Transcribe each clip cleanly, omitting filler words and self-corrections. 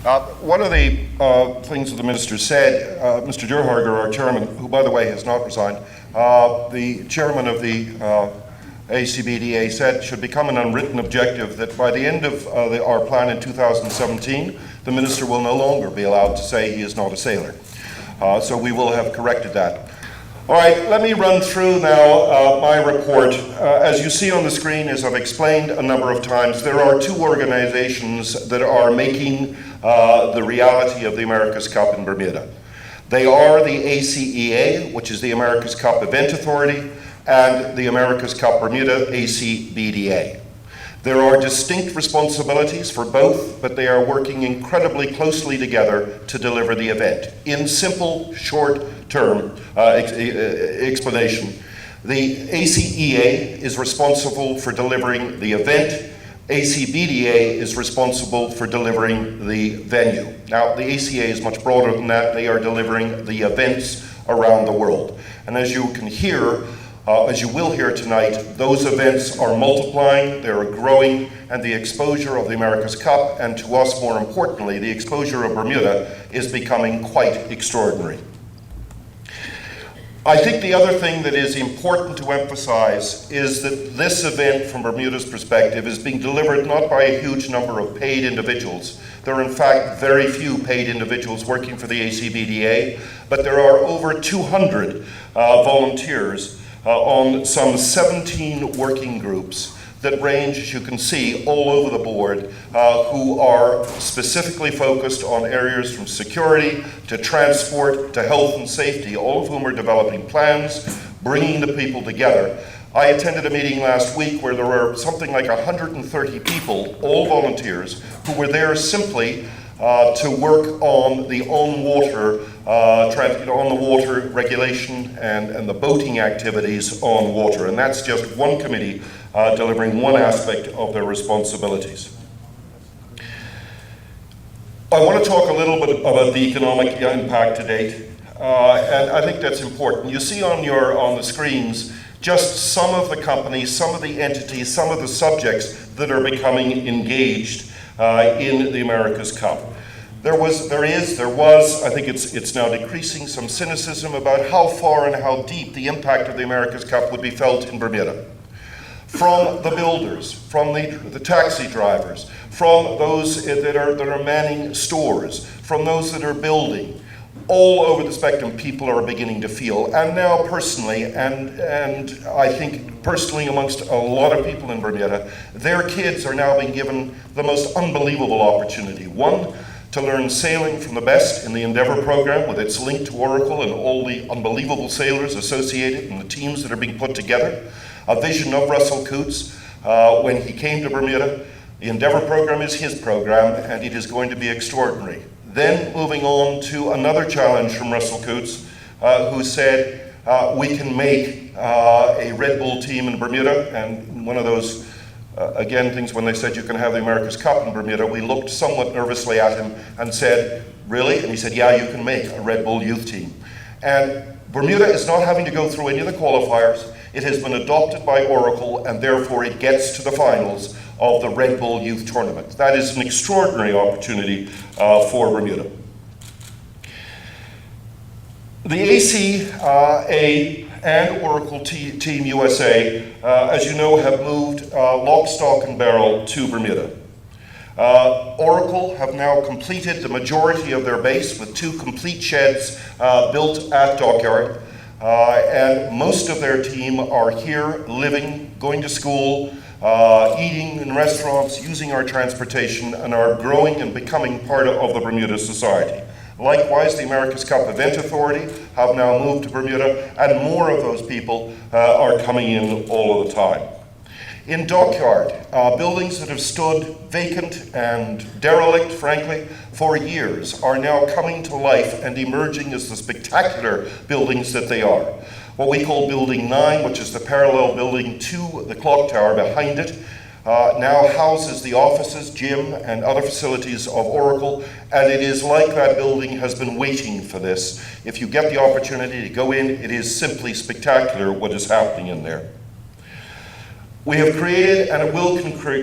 One of the things that the Minister said, Mr. Durharger, our Chairman, who by the way has not resigned, the Chairman of the ACBDA said should become an unwritten objective that by the end of our plan in 2017, the Minister will no longer be allowed to say he is not a sailor. So we will have corrected that. All right, let me run through now my report. As you see on the screen, as I've explained a number of times, there are two organizations that are making the reality of the America's Cup in Bermuda. They are the ACEA, which is the America's Cup Event Authority, and the America's Cup Bermuda, ACBDA. There are distinct responsibilities for both, but they are working incredibly closely together to deliver the event. In simple, short-term explanation, the ACEA is responsible for delivering the event. ACBDA is responsible for delivering the venue. Now, the ACEA is much broader than that. They are delivering the events around the world. And as you can hear, as you will hear tonight, those events are multiplying, they're growing, and the exposure of the America's Cup, and to us more importantly, the exposure of Bermuda, is becoming quite extraordinary. I think the other thing that is important to emphasize is that this event, from Bermuda's perspective, is being delivered not by a huge number of paid individuals. There are in fact very few paid individuals working for the ACBDA, but there are over 200 volunteers on some 17 working groups that range, as you can see, all over the board, who are specifically focused on areas from security to transport to health and safety, all of whom are developing plans, bringing the people together. I attended a meeting last week where there were something like 130 people, all volunteers, who were there simply to work on the on-water regulation and the boating activities on water. And that's just one committee delivering one aspect of their responsibilities. I want to talk a little bit about the economic impact to date, and I think that's important. You see on the screens just some of the companies, some of the entities, some of the subjects that are becoming engaged in the America's Cup. There was, I think it's now decreasing, some cynicism about how far and how deep the impact of the America's Cup would be felt in Bermuda. From the builders, from the taxi drivers, from those that are manning stores, from those that are building, all over the spectrum, people are beginning to feel. And now personally, and I think personally amongst a lot of people in Bermuda, their kids are now being given the most unbelievable opportunity. One, to learn sailing from the best in the Endeavour program with its link to Oracle and all the unbelievable sailors associated and the teams that are being put together. A vision of Russell Coutts when he came to Bermuda. The Endeavour program is his program, and it is going to be extraordinary. Then moving on to another challenge from Russell Coutts, who said, we can make a Red Bull team in Bermuda. And one of those, again, things when they said you can have the America's Cup in Bermuda, we looked somewhat nervously at him and said, really? And he said, yeah, you can make a Red Bull youth team. And Bermuda is not having to go through any of the qualifiers. It has been adopted by Oracle, and therefore it gets to the finals of the Red Bull Youth Tournament. That is an extraordinary opportunity for Bermuda. The ACA and Oracle Team USA, as you know, have moved lock, stock, and barrel to Bermuda. Oracle have now completed the majority of their base with 2 complete sheds built at Dockyard. And most of their team are here, living, going to school, eating in restaurants, using our transportation, and are growing and becoming part of the Bermuda society. Likewise, the America's Cup Event Authority have now moved to Bermuda, and more of those people are coming in all of the time. In Dockyard, buildings that have stood vacant and derelict, frankly, for years are now coming to life and emerging as the spectacular buildings that they are. What we call Building 9, which is the parallel building to the clock tower behind it, now houses the offices, gym, and other facilities of Oracle, and it is like that building has been waiting for this. If you get the opportunity to go in, it is simply spectacular what is happening in there. We have created and it will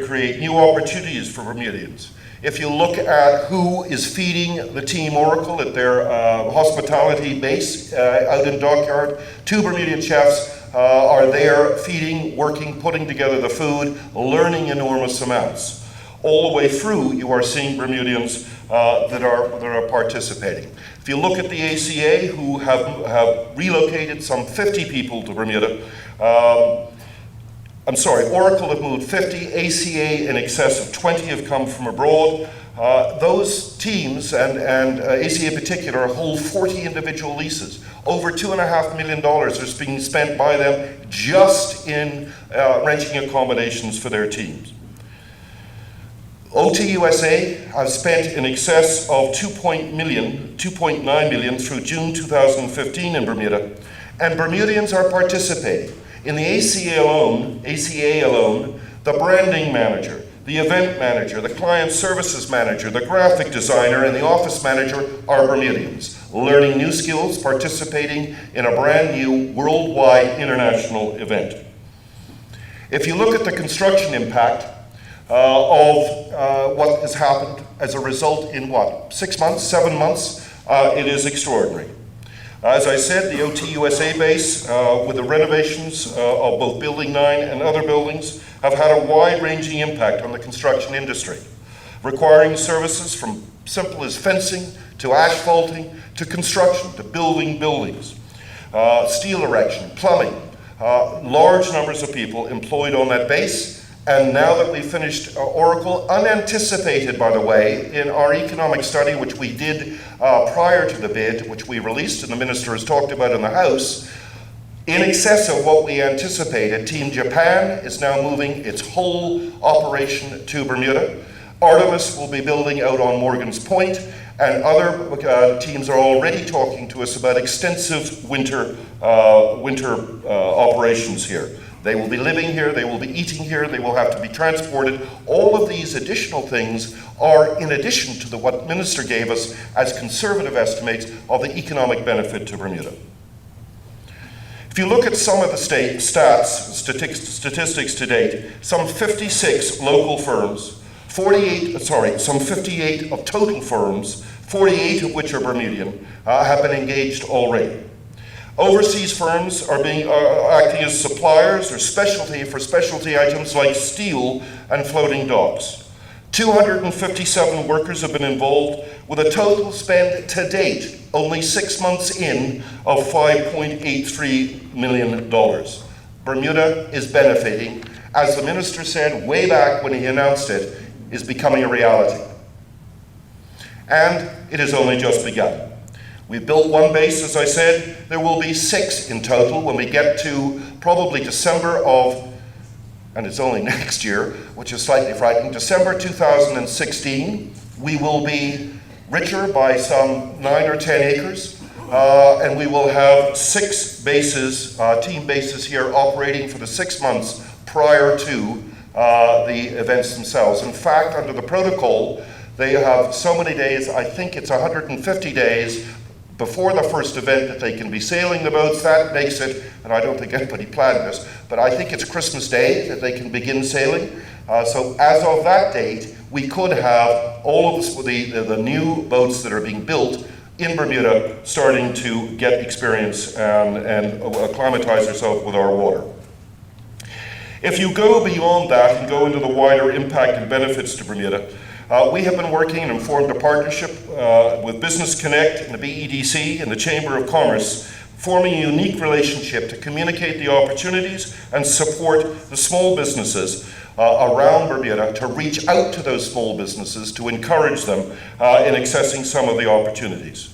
create new opportunities for Bermudians. If you look at who is feeding the Team Oracle at their hospitality base out in Dockyard, 2 Bermudian chefs are there feeding, working, putting together the food, learning enormous amounts. All the way through, you are seeing Bermudians that are participating. If you look at the ACA, who have relocated some 50 people to Bermuda, Oracle have moved 50, ACA in excess of 20 have come from abroad. Those teams, and ACA in particular, hold 40 individual leases. Over $2.5 million is being spent by them just in renting accommodations for their teams. OT USA has spent in excess of $2.9 million through June 2015 in Bermuda, and Bermudians are participating. In the ACA alone, the branding manager, the event manager, the client services manager, the graphic designer, and the office manager are Bermudians, learning new skills, participating in a brand new worldwide international event. If you look at the construction impact of what has happened as a result in 6 months, 7 months, it is extraordinary. As I said, the OT USA base, with the renovations of both Building 9 and other buildings, have had a wide-ranging impact on the construction industry, requiring services from simple as fencing, to asphalting, to construction, to building buildings, steel erection, plumbing, large numbers of people employed on that base. And now that we've finished Oracle, unanticipated, by the way, in our economic study, which we did prior to the bid, which we released and the Minister has talked about in the House, in excess of what we anticipated, Team Japan is now moving its whole operation to Bermuda. Artemis will be building out on Morgan's Point, and other teams are already talking to us about extensive winter operations here. They will be living here, they will be eating here, they will have to be transported. All of these additional things are in addition to what the Minister gave us as conservative estimates of the economic benefit to Bermuda. If you look at some of the statistics to date, some 56 local firms, some 58 of total firms, 48 of which are Bermudian, have been engaged already. Overseas firms are acting as suppliers or specialty items like steel and floating docks. 257 workers have been involved, with a total spend to date, only 6 months in, of $5.83 million. Bermuda is benefiting, as the Minister said way back when he announced it, is becoming a reality. And it has only just begun. We've built 1 base, as I said. There will be 6 in total when we get to probably December of, and it's only next year, which is slightly frightening, December 2016. We will be richer by some 9 or 10 acres, and we will have 6 bases, team bases here operating for the 6 months prior to the events themselves. In fact, under the protocol, they have so many days, I think it's 150 days, before the first event that they can be sailing the boats. That makes it, and I don't think anybody planned this, but I think it's Christmas Day that they can begin sailing. So as of that date, we could have all of the new boats that are being built in Bermuda starting to get experience and acclimatize themselves with our water. If you go beyond that and go into the wider impact and benefits to Bermuda, we have been working and formed a partnership with Business Connect and the BEDC and the Chamber of Commerce, forming a unique relationship to communicate the opportunities and support the small businesses around Bermuda, to reach out to those small businesses, to encourage them in accessing some of the opportunities.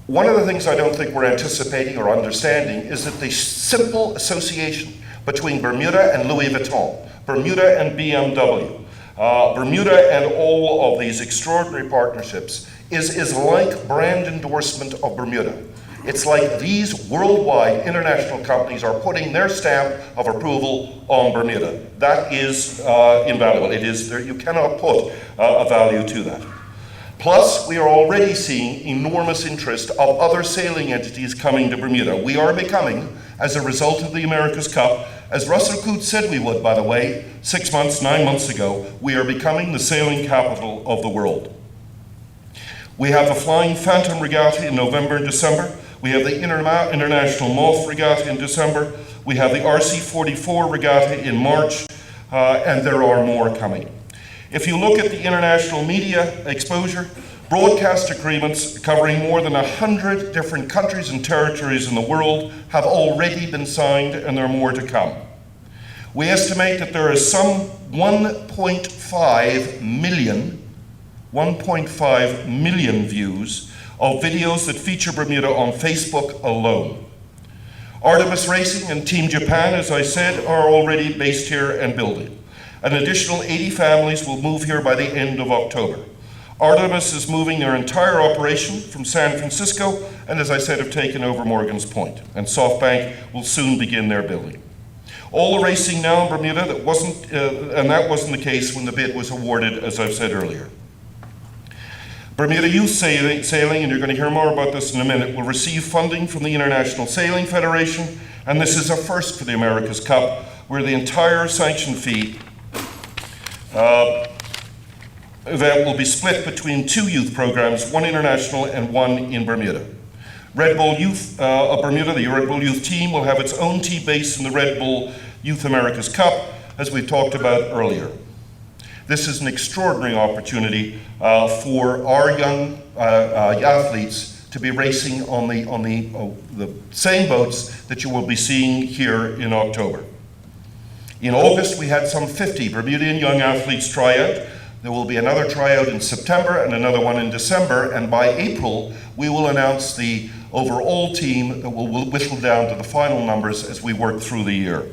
One of the things I don't think we're anticipating or understanding is that the simple association between Bermuda and Louis Vuitton, Bermuda and BMW, Bermuda and all of these extraordinary partnerships is like brand endorsement of Bermuda. It's like these worldwide international companies are putting their stamp of approval on Bermuda. That is invaluable. It is there, you cannot put a value to that. Plus, we are already seeing enormous interest of other sailing entities coming to Bermuda. We are becoming, as a result of the America's Cup As Russell Coote said we would, by the way, 6 months, 9 months ago, we are becoming the sailing capital of the world. We have the Flying Phantom Regatta in November and December. We have the International Moth Regatta in December. We have the RC44 Regatta in March, and there are more coming. If you look at the international media exposure, broadcast agreements covering more than 100 different countries and territories in the world have already been signed, and there are more to come. We estimate that there is some 1.5 million views of videos that feature Bermuda on Facebook alone. Artemis Racing and Team Japan, as I said, are already based here and building. An additional 80 families will move here by the end of October. Artemis is moving their entire operation from San Francisco, and as I said, have taken over Morgan's Point, and SoftBank will soon begin their building. All the racing now in Bermuda, that wasn't the case when the bid was awarded, as I've said earlier. Bermuda Youth Sailing, and you're going to hear more about this in a minute, will receive funding from the International Sailing Federation, and this is a first for the America's Cup, where the entire sanction fee event will be split between 2 youth programs, one international and one in Bermuda. Red Bull Youth of Bermuda, the Red Bull Youth team, will have its own team base in the Red Bull Youth America's Cup, as we talked about earlier. This is an extraordinary opportunity for our young athletes to be racing on the same boats that you will be seeing here in October. In August, we had some 50 Bermudian young athletes try out. There will be another tryout in September and another one in December, and by April, we will announce the overall team that will whittle down to the final numbers as we work through the year.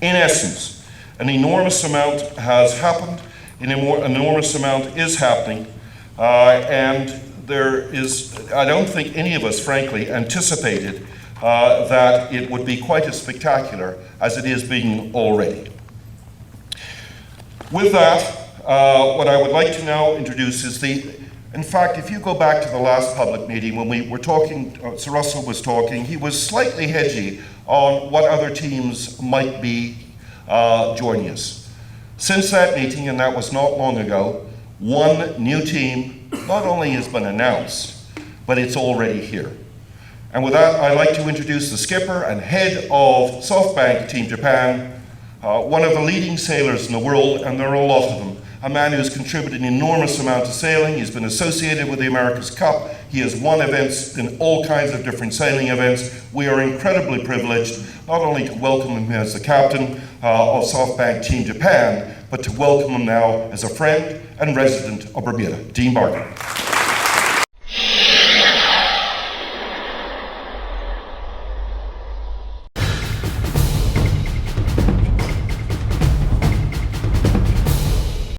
In essence, an enormous amount has happened, an enormous amount is happening, and there is, I don't think any of us, frankly, anticipated that it would be quite as spectacular as it is being already. With that, what I would like to now introduce is in fact, if you go back to the last public meeting when we were talking, Sir Russell was talking, he was slightly hedgy on what other teams might be joining us. Since that meeting, and that was not long ago, one new team not only has been announced, but it's already here. And with that, I'd like to introduce the skipper and head of SoftBank Team Japan, one of the leading sailors in the world, and there are a lot of them. A man who's contributed an enormous amount to sailing. He's been associated with the America's Cup. He has won events in all kinds of different sailing events. We are incredibly privileged not only to welcome him as the captain of SoftBank Team Japan, but to welcome him now as a friend and resident of Bermuda. Dean Barker.